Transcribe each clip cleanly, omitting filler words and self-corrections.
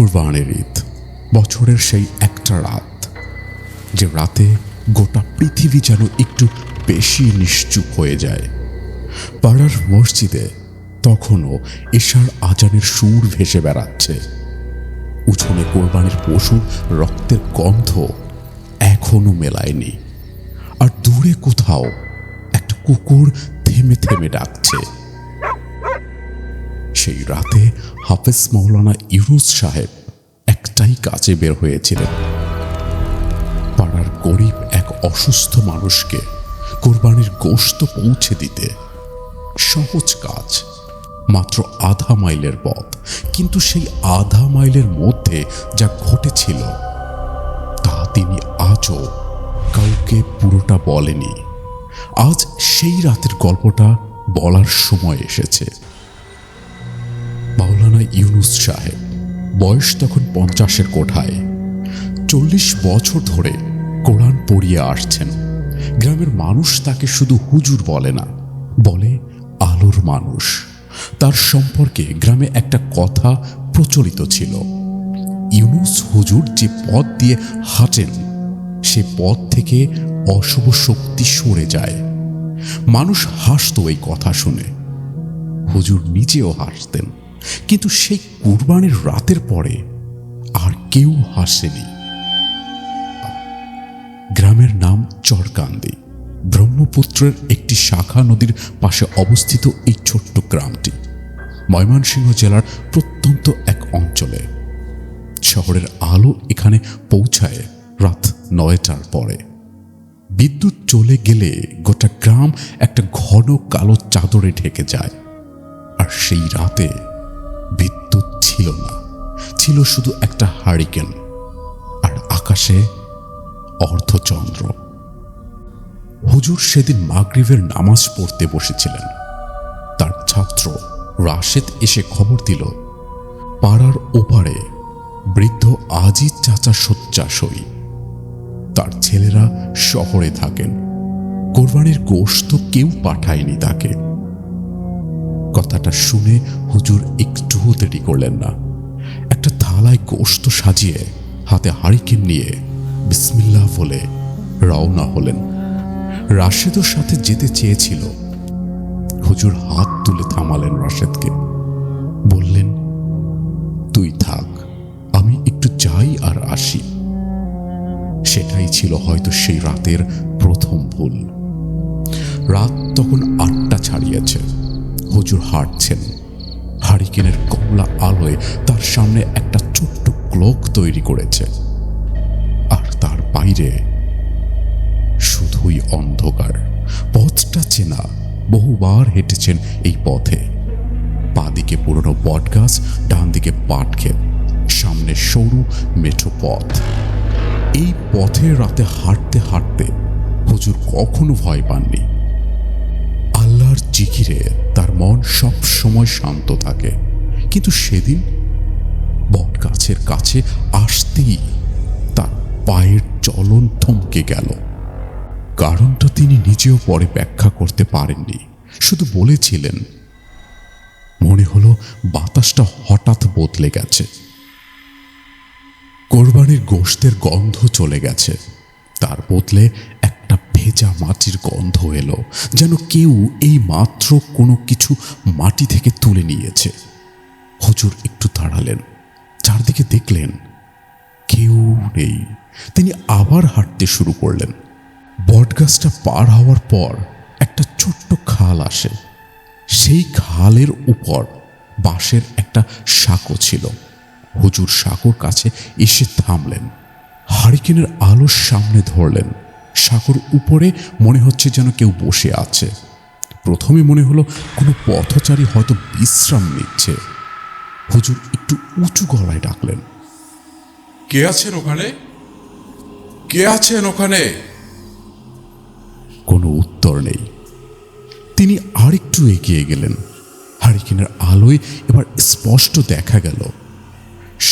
কুরবানির ঈদ, বছরের সেই একটা রাত, যে রাতে গোটা পৃথিবী যেন একটু বেশি নিশ্চুপ হয়ে যায়। পাড়ার মসজিদে তখনও এশার আজানের সুর ভেসে বেড়াচ্ছে। উঠোনে কোরবানির পশুর রক্তের গন্ধ এখনো মেলায়নি, আর দূরে কোথাও একটা কুকুর থেমে থেমে ডাকছে। সেই রাতে হাফেজ মাওলানা ইউনুস সাহেব একটাই কাজে বের হয়েছিলেন, পাড়ার গরিব এক অসুস্থ মানুষকে কোরবানির গোশত পৌঁছে দিতে। সহজ কাজ, মাত্র আধা মাইলের পথ, কিন্তু সেই আধা মাইলের মধ্যে যা ঘটেছিল তা তিনি আজও কাউকে পুরোটা বলেনি। আজ সেই রাতের গল্পটা বলার সময় এসেছে। মাওলানা ইউনুস সাহেব বয়স তখন 50-এর কোঠায়। 40 বছর ধরে কোরআন পড়িয়ে আসছেন। গ্রামের মানুষ তাকে শুধু হুজুর বলে না, বলে আলোর মানুষ। তার সম্পর্কে গ্রামে একটা কথা প্রচলিত ছিল, ইউনুস হুজুর যে পথ দিয়ে হাঁটেন সে পথ থেকে অশুভ শক্তি সরে যায়। মানুষ হাসত এই কথা শুনে, হুজুর নিজেও হাসতেন, কিন্তু সেই কুরবানির রাতের পরে আর কেউ হাসেনি। গ্রামের নাম চরকান্দি। ব্রহ্মপুত্রের একটি শাখা নদীর পাশে অবস্থিত এই ছোট্ট গ্রামটি ময়মনসিংহ জেলার প্রত্যন্ত এক অঞ্চলে। শহরের আলো এখানে পৌঁছায় রাত 9টার পরে। বিদ্যুৎ চলে গেলে গোটা গ্রাম একটা ঘন কালো চাদরে ঢেকে যায়। আর সেই রাতে বিদ্যুৎ ছিল না, ছিল শুধু একটা হারিকেন আর আকাশে অর্ধচন্দ্র। হুজুর সেদিন মাগরিবের নামাজ পড়তে বসেছিলেন। তার ছাত্র রাশেদ এসে খবর দিল, পাড়ার ওপারে বৃদ্ধ আজিজ চাচা শয্যাশয়ী। তার ছেলেরা শহরে থাকেন, কোরবানির গোশত কেউ পাঠায়নি তাকে। কথাটা শুনে হুজুর একটুও দেরি করলেন না। একটা থালায় গোশত সাজিয়ে হাতে হারিকেন নিয়ে বিসমিল্লাহ বলে রওনা হলেন। রাশেদও সাথে যেতে চেয়েছিল। হুজুর হাত তুলে থামালেন রাশেদকে, বললেন, তুই থাক, আমি একটু যাই আর আসি। সেটাই ছিল হয়তো সেই রাতের প্রথম ভুল। রাত তখন 8টা ছাড়িয়েছে। হুজুর হাঁটছেন। হারিকেনের কমলা আলোয় তার সামনে একটা ছোট্ট ক্লক তৈরি করেছে, আর তার বাইরে শুধুই অন্ধকার। পথটা চেনা, বহুবার হেঁটেছেন এই পথে। বাঁদিকে পুরনো বটগাছ, ডান দিকে পাট ক্ষেত, সামনে সরু মেঠো পথ। এই পথে রাতে হাঁটতে হাঁটতে হুজুর কখনো ভয় পাননি। আল্লাহর জিকিরে তার মন সব সময় শান্ত থাকে। কিন্তু সেদিন বটগাছের কাছে আসতেই তার পায়ের চলন থমকে গেল। কারণটা তিনি নিজেও পরে ব্যাখ্যা করতে পারেননি, শুধু বলেছিলেন, মনে হলো বাতাসটা হঠাৎ বদলে গেছে। কোরবানির গোশতের গন্ধ চলে গেছে, তার বদলে একটা ভেজা মাটির গন্ধ এলো, যেন কেউ এই মাত্র কোনো কিছু মাটি থেকে তুলে নিয়েছে। হুজুর একটু দাঁড়ালেন, চারদিকে দেখলেন কেউ নেই। তিনি আবার হাঁটতে শুরু করলেন। বটগাছটা পার হওয়ার পর একটা ছোট্ট খাল আসে। সেই খালের উপর বাঁশের একটা সাঁকো ছিল। হুজুর সাঁকোর কাছে এসে থামলেন, হারিকেনের আলোর সামনে ধরলেন। সাঁকোর উপরে মনে হচ্ছে যেন কেউ বসে আছে। প্রথমে মনে হলো কোনো পথচারী হয়তো বিশ্রাম নিচ্ছে। হুজুর একটু উঁচু গলায় ডাকলেন, কে আছেন ওখানে? কে আছেন ওখানে? কোনো উত্তর নেই। তিনি আরেকটু এগিয়ে গেলেন। হারিকেনের আলোয় এবার স্পষ্ট দেখা গেল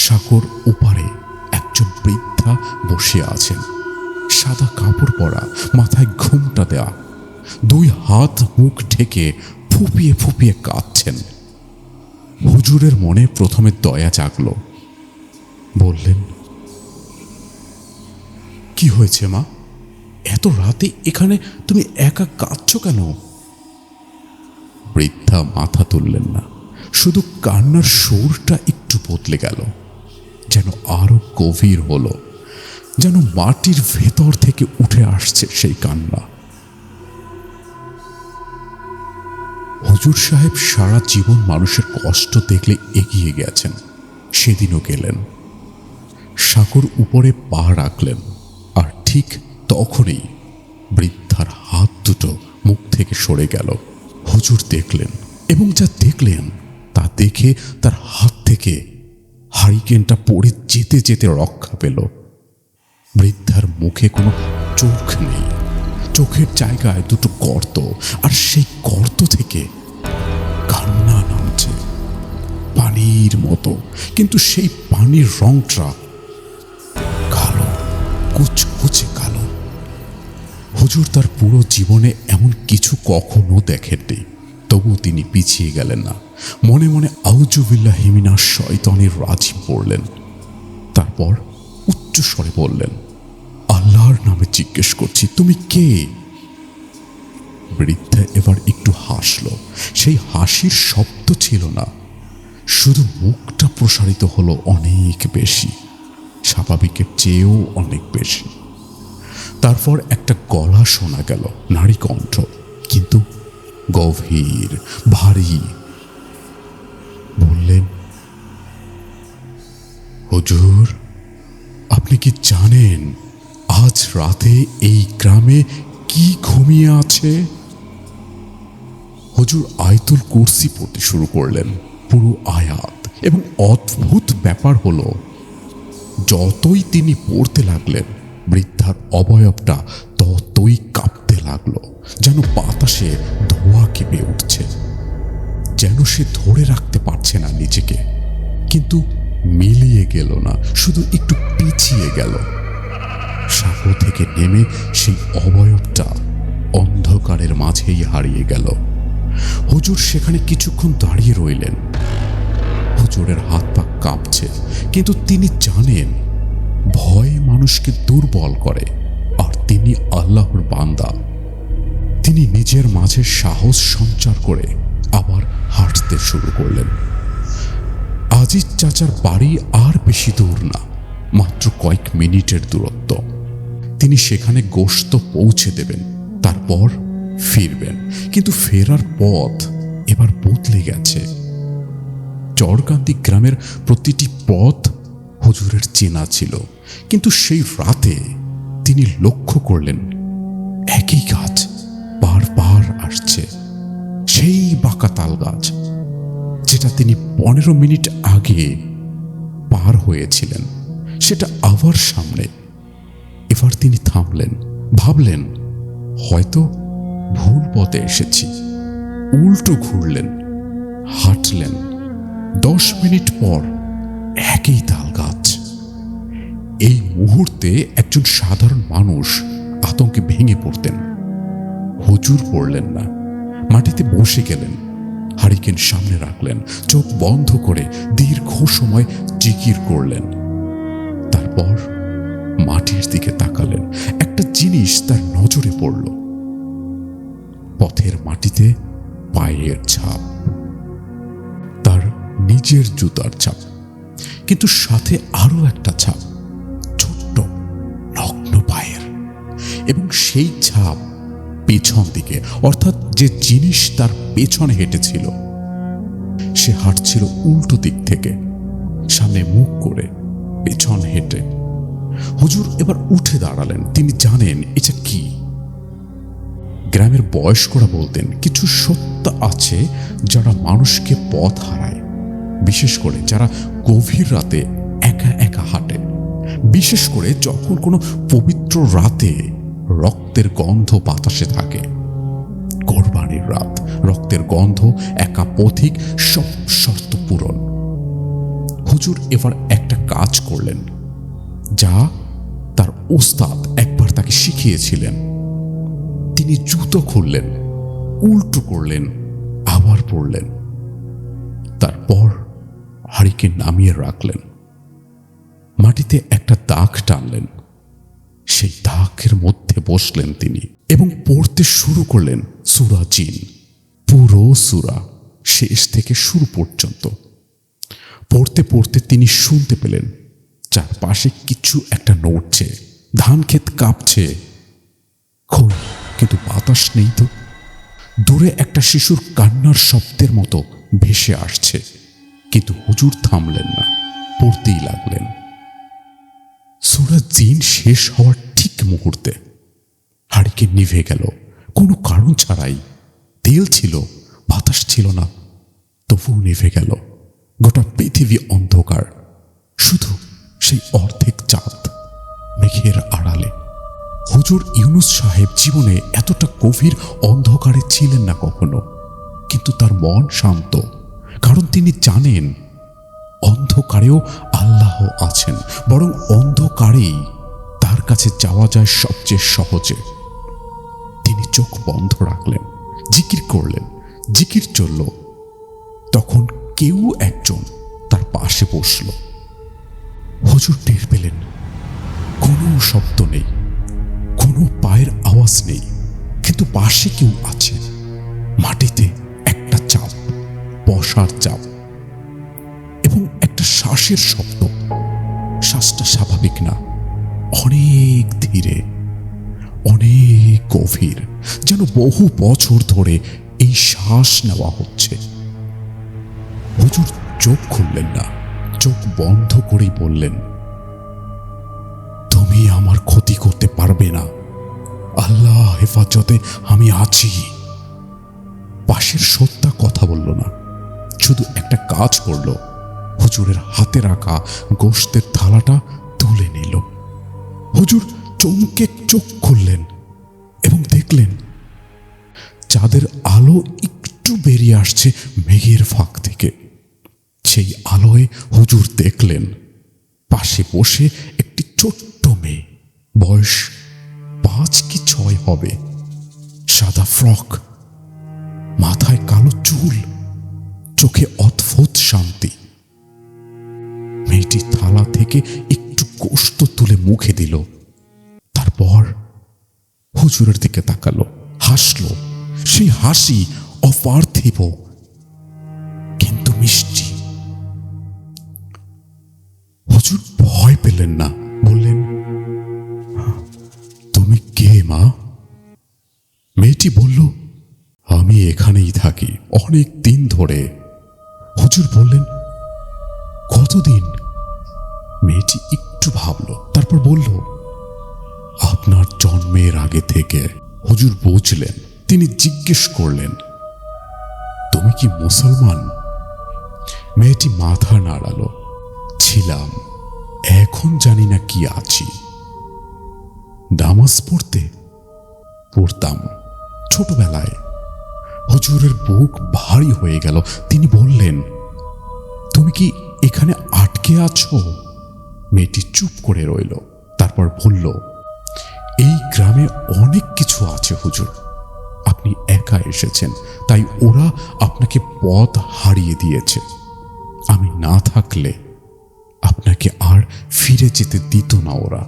সাঁকোর ওপারে একজন বৃদ্ধা বসে আছেন। সাদা কাপড় পরা, মাথায় ঘোমটা দেওয়া, 2 হাত মুখ ঢেকে ফুপিয়ে ফুপিয়ে কাঁদছেন। হুজুরের মনে প্রথমে দয়া জাগল, বললেন, কি হয়েছে মা? এত রাতে এখানে তুমি একা কাঁদছো কেন? বৃদ্ধা মাথা তুললেন না, শুধু কান্নার সুরটা একটু বদলে গেল, যেন আরো গভীর হলো, যেন মাটির ভেতর থেকে উঠে আসছে সেই কান্না। হুজুর সাহেব সারা জীবন মানুষের কষ্ট দেখলে এগিয়ে গেছেন, সেদিনও গেলেন। সাঁকোর উপরে পা রাখলেন, আর ঠিক তখনই বৃদ্ধার হাত দুটো মুখ থেকে সরে গেল। হুজুর দেখলেন, এবং যা দেখলেন তা দেখে তার হাত থেকে হারিকেনটা পড়ে যেতে যেতে রক্ষা পেল। বৃদ্ধার মুখে কোনো চোখ নেই, চোখের জায়গায় দুটো গর্ত, আর সেই গর্ত থেকে কান্না নামছে পানির মতো, কিন্তু সেই পানির রংটা কালো, কুচকুচে কালো। হুজুর তার পুরো জীবনে এমন কিছু কখনো দেখেননি, তবু তিনি পিছিয়ে গেলেন না। মনে মনে আউযুবিল্লাহি মিনাশ শয়তানির রাজিম পড়লেন। তারপর উচ্চ স্বরে বললেন, আল্লাহর নামে জিজ্ঞেস করছি, তুমি কে? বৃদ্ধা এবার একটু হাসল। সেই হাসির শব্দ ছিল না, শুধু মুখটা প্রসারিত হলো অনেক বেশি, স্বাভাবিকের চেয়েও অনেক বেশি। তারপর একটা গলা শোনা গেল, নারী কণ্ঠ, কিন্তু গভীর, ভারী। বললেন, হুজুর, আপনি কি জানেন আজ রাতে এই গ্রামে কি ঘুমিয়ে আছে? হুজুর আয়াতুল কুরসি পড়তে শুরু করলেন, পুরো আয়াত। এবং অদ্ভুত ব্যাপার হলো, যতই তিনি পড়তে লাগলেন বৃদ্ধার অবয়বটা ততই কাঁপতে লাগলো, যেন বাতাসে ধোঁয়া কেঁপে উঠছে, যেন সে ধরে রাখতে পারছে না নিজেকে। কিন্তু মিলিয়ে গেল না, শুধু একটু পিছিয়ে গেল। সাঁকো থেকে নেমে সেই অবয়বটা অন্ধকারের মাঝেই হারিয়ে গেল। হুজুর সেখানে কিছুক্ষণ দাঁড়িয়ে রইলেন। হুজুরের হাত পা কাঁপছে, কিন্তু তিনি জানেন ভয় মানুষকে দুর্বল করে, আর তিনি আল্লাহর বান্দা। তিনি নিজের মাঝে সাহস সঞ্চার করে আবার হাঁটতে শুরু করলেন। আজিজ চাচার বাড়ি আর বেশি দূর না, মাত্র কয়েক মিনিটের দূরত্ব। তিনি সেখানে গোশত পৌঁছে দেবেন, তারপর ফিরবেন। কিন্তু ফেরার পথ এবার বদলে গেছে। চরকান্দি গ্রামের প্রতিটি পথ হুজুরের চেনা ছিল, কিন্তু সেই রাতে তিনি লক্ষ্য করলেন একই গাছ বারবার আসছে, সেই বাঁকা তাল গাছ যেটা তিনি 15 মিনিট আগে পার হয়েছিলেন, সেটা আবার সামনে। এবার তিনি থামলেন, ভাবলেন হয়তো ভুল পথে এসেছি। উল্টো ঘুরলেন, হাঁটলেন। 10 মিনিট পর একই তাল গাছ। এই মুহূর্তে একজন সাধারণ মানুষ আতঙ্কে ভেঙে পড়তেন। হুজুর পড়লেন না, মাটিতে বসে গেলেন, হারিকেন সামনে রাখলেন, চোখ বন্ধ করে দীর্ঘ সময় জিকির করলেন। তারপর মাটির দিকে তাকালেন। একটা জিনিস তার নজরে পড়ল, পথের মাটিতে পায়ের ছাপ, তার নিজের জুতার ছাপ, কিন্তু সাথে আরো একটা ছাপ, ছোট্ট নগ্ন পায়ের। এবং সেই ছাপ পেছন দিকে, অর্থাৎ যে জিনিস তার পেছনে হেঁটেছিল সে হাঁটছিল উল্টো দিক থেকে, সামনে মুখ করে, পেছন হেঁটে। হুজুর এবার উঠে দাঁড়ালেন। তিনি জানেন এটা কি। গ্রামের বয়স্করা বলতেন কিছু সত্য আছে যারা মানুষকে পথ হারায়, বিশেষ করে যারা গভীর রাতে একা একা হাঁটে, বিশেষ করে যখন কোনো পবিত্র রাতে রক্তের গন্ধ বাতাসে থাকে। কোরবানির রাত, রক্তের গন্ধ, একা পথিক, সব শর্ত পূরণ। হুজুর এবার একটা কাজ করলেন যা তার ওস্তাদ একবার তাকে শিখিয়েছিলেন। তিনি জুতো খুললেন, উল্টো করলেন, আবার পড়লেন, তারপর হারিকেন নামিয়ে রাখলেন। মাটিতে একটা দাগ টানলেন। সেই দাগের মধ্যে বসলেন তিনি এবং পড়তে শুরু করলেন সূরা জিন, পুরো সূরা শেষ থেকে শুরু পর্যন্ত। পড়তে পড়তে তিনি শুনতে পেলেন চারপাশে কিছু একটা নড়ছে, ধান ক্ষেত কাঁপছে। কই, কিন্তু বাতাস নেই তো। দূরে একটা শিশুর কান্নার শব্দের মতো ভেসে আসছে, কিন্তু হুজুর থামলেন না, পড়তেই লাগলেন। সূরা জিন শেষ হওয়ার ঠিক মুহূর্তে হারিকেন নিভে গেল, কোনো কারণ ছাড়াই। তেল ছিল, বাতাস ছিল না, তবুও নিভে গেল। গোটা পৃথিবী অন্ধকার, শুধু সেই অর্ধেক চাঁদ মেঘের আড়ালে। হুজুর ইউনুস সাহেব জীবনে এতটা গভীর অন্ধকারে ছিলেন না কখনো, কিন্তু তার মন শান্ত, কারণ তিনি জানেন অন্ধকারেও আল্লাহ আছেন, বরং অন্ধকারেই তার কাছে যাওয়া যায় সবচেয়ে সহজে। তিনি চোখ বন্ধ রাখলেন, জিকির করলেন, জিকির চলল। তখন কেউ একজন তার পাশে বসল। হুজুর টের পেলেন কোনো শব্দ নেই, কোনো পায়ের আওয়াজ নেই, কিন্তু পাশে কেউ আছে। মাটিতে একটা চাপ, বসার চাপ, এবং একটা শ্বাসের শব্দ। শ্বাসটা স্বাভাবিক না, অনেক ধীরে, অনেক গভীর, যেন বহু বছর ধরে এই শ্বাস নেওয়া হচ্ছে। হুজুর চোখ খুললেন না, চোখ বন্ধ করেই বললেন, তুমি আমার ক্ষতি করতে পারবে না, আল্লাহ হেফাজতে আমি আছি। পাশের সত্তা কথা বলল না, শুধু একটা কাজ করল, হুজুরের হাতে রাখা গোশতের থালাটা তুলে নিল। হুজুর চমকে চোখ খুললেন এবং দেখলেন চাঁদের আলো একটু বেরিয়ে আসছে মেঘের ফাঁক থেকে। সেই আলোয় হুজুর দেখলেন পাশে বসে একটি ছোট্ট মেয়ে, বয়স 5 কি 6 হবে, সাদা ফ্রক, মাথায় কালো চুল, চোখে অদ্ভুত শান্তি। মেয়েটি থালা থেকে একটু গোশত তুলে মুখে দিল, তারপর হুজুরের দিকে তাকালো, হাসলো। সেই হাসি অপার্থিব কিন্তু মিষ্টি। হুজুর ভয় পেলেন না, বললেন, তুমি কে মা? মেয়েটি বলল, আমি এখানেই থাকি অনেক দিন ধরে। হুজুর বললেন, কতদিন? মেয়েটি একটু ভাবলো, তারপর বলল, আপনার জন্মের আগে থেকে। হুজুর বুঝলেন। তিনি জিজ্ঞেস করলেন, তুমি কি মুসলমান? মেয়েটি মাথা নাড়ালো, ছিলাম, এখন জানি না কি আছি। নামাজ পড়তাম ছোটবেলায়। হুজুরের বুক ভারী হয়ে গেল। তিনি বললেন, তুমি কি এখানে আটকে আছো? মেয়েটি চুপ করে রইল, তারপর বলল, এই গ্রামে অনেক কিছু আছে হুজুর, আপনি একা এসেছেন, তাই ওরা আপনাকে পথ হারিয়ে দিয়েছে। আমি না থাকলে আপনাকে আর ফিরে যেতে দিত না ওরা।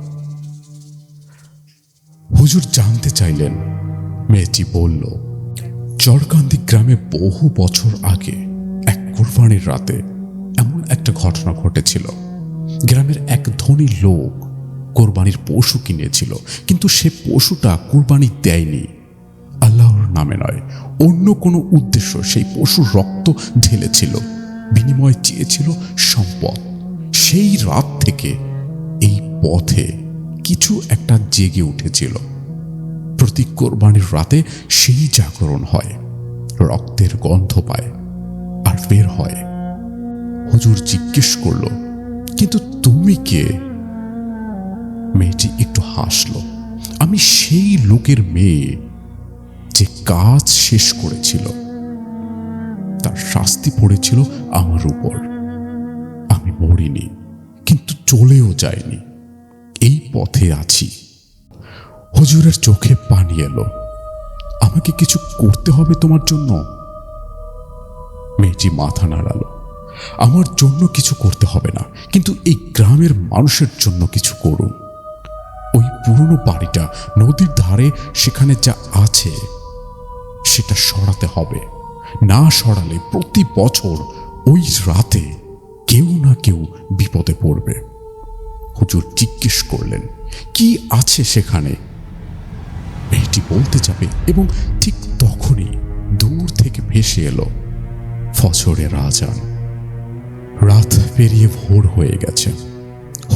হুজুর জানতে চাইলেন। মেয়েটি বলল, চরকান্দি গ্রামে বহু বছর আগে এক কুরবানির রাতে এমন একটা ঘটনা ঘটেছিল। গ্রামের এক ধনী লোক কোরবানির পশু কিনেছিল, কিন্তু সে পশুটা কুরবানি দেয়নি। আল্লাহর নামে নয়, অন্য কোনো উদ্দেশ্য সেই পশুর রক্ত ঢেলেছিল, বিনিময়ে চেয়েছিল সম্পদ। সেই রাত থেকে এই পথে কিছু একটা জেগে উঠেছিল। প্রতি কোরবানির রাতে সেই জাগরণ হয়, রক্তের গন্ধ পায় আর বের হয়। হুজুর জিজ্ঞেস করল, কিন্তু তুমি কে? মেয়েটি একটু হাসল, আমি সেই লোকের মেয়ে যে কাজ শেষ করেছিল। তার শাস্তি পড়েছিল আমার উপর। আমি মরিনি, কিন্তু চলেও যাইনি, এই পথে আছি। হুজুরের চোখে পানি এলো। আমাকে কিছু করতে হবে তোমার জন্য? মেয়েটি মাথা নাড়ালো, আমার জন্য কিছু করতে হবে না, কিন্তু এই গ্রামের মানুষের জন্য কিছু করুন। ওই পুরনো বাড়িটা নদীর ধারে, সেখানে যা আছে সেটা সরাতে হবে। না সরালে প্রতি বছর ওই রাতে কেউ না কেউ বিপদে পড়বে। হুজুর জিজ্ঞেস করলেন, কি আছে সেখানে? মেয়েটি বলতে যাবে এবং ঠিক তখনই দূর থেকে ভেসে এলো ফজরের আজান। রাত পেরিয়ে ভোর হয়ে গেছে।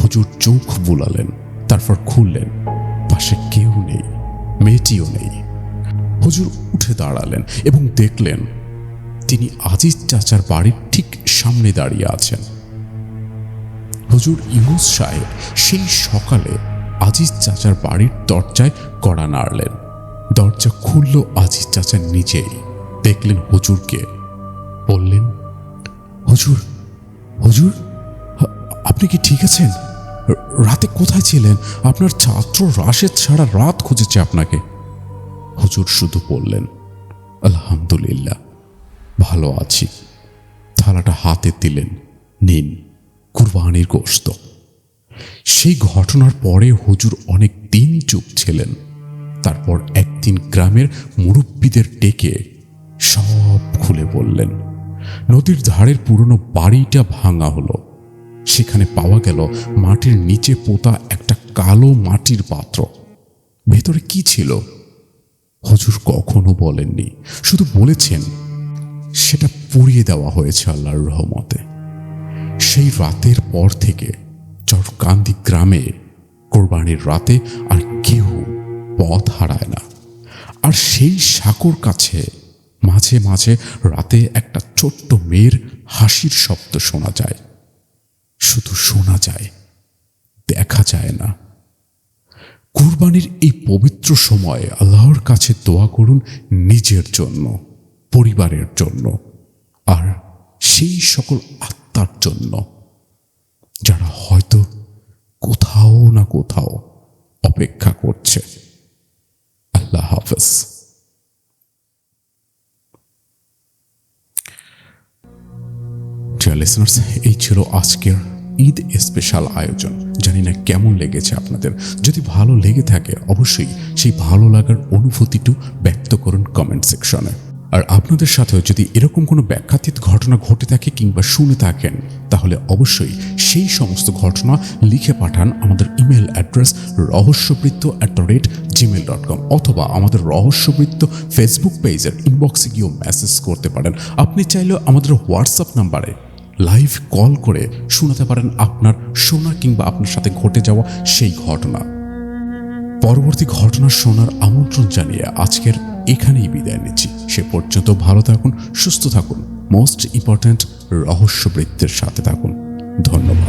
হুজুর চোখ বুলালেন, তারপর খুললেন। পাশে কেউ নেই, মেয়েটিও নেই। হুজুর উঠে দাঁড়ালেন এবং দেখলেন তিনি আজিজ চাচার বাড়ির ঠিক সামনে দাঁড়িয়ে আছেন। হুজুর ইউনুস সাহেব সেই সকালে আজিজ চাচার বাড়ির দরজায় কড়া নাড়লেন। দরজা খুলল আজিজ চাচা নিজেই। দেখলেন হুজুরকে। বললেন, হুজুর, হুজুর, আপনি কি ঠিক আছেন? রাতে কোথায় ছিলেন? আপনার ছাত্র রাশেদ সারা রাত খুঁজেছে আপনাকে। হুজুর শুধু বললেন, আলহামদুলিল্লাহ, ভালো আছি। থালাটা হাতে দিলেন, নিন কুরবানির গোশত। সেই ঘটনার পরে হুজুর অনেক দিন চুপ ছিলেন। তারপর একদিন গ্রামের মুরব্বীদের ডেকে সব খুলে বললেন। নদীর ধারের পুরনো বাড়িটা ভাঙা হলো। সেখানে পাওয়া গেল মাটির নিচে পোতা একটা কালো মাটির পাত্র। ভেতরে কি ছিল হুজুর কখনো বলেননি, শুধু বলেছেন সেটা পুড়িয়ে দেওয়া হয়েছে আল্লাহর রহমতে। সেই রাতের পর থেকে চরকান্দি গ্রামে কোরবানির রাতে আর কেউ পথ হারায় না। আর সেই সাঁকোর কাছে মাঝে মাঝে রাতে একটা ছোট্ট মেয়ের হাসির শব্দ শোনা যায়। শুধু শোনা যায়, দেখা যায় না। কুরবানির এই পবিত্র সময়ে আল্লাহর কাছে দোয়া করুন নিজের জন্য, পরিবারের জন্য, আর সেই সকল আত্মার জন্য যারা হয়তো কোথাও না কোথাও অপেক্ষা করছে। আল্লাহ হাফেজ। ডিয়ার লিসনার্স, এই ছিল আজকের ঈদ স্পেশাল আয়োজন। জানি না কেমন লেগেছে আপনাদের। যদি ভালো লেগে থাকে অবশ্যই সেই ভালো লাগার অনুভূতিটু ব্যক্ত করুন কমেন্ট সেকশনে। আর আপনাদের সাথেও যদি এরকম কোনো ব্যাখ্যাতীত ঘটনা ঘটে থাকে কিংবা শুনে থাকেন, তাহলে অবশ্যই সেই সমস্ত ঘটনা লিখে পাঠান আমাদের ইমেল অ্যাড্রেস rahস্যবৃত্ত@gmail.com, অথবা আমাদের রহস্যবৃত্ত ফেসবুক পেজের ইনবক্সে গিয়েও মেসেজ করতে পারেন। আপনি চাইলেও আমাদের হোয়াটসঅ্যাপ নাম্বারে লাইভ কল করে শোনাতে পারেন আপনার শোনা কিংবা আপনার সাথে ঘটে যাওয়া সেই ঘটনা। পরবর্তী ঘটনা শোনার আমন্ত্রণ জানিয়ে আজকের এখানেই বিদায় নিচ্ছি। সে পর্যন্ত ভালো থাকুন, সুস্থ থাকুন, মোস্ট ইম্পর্ট্যান্ট রহস্যবৃত্তের সাথে থাকুন। ধন্যবাদ।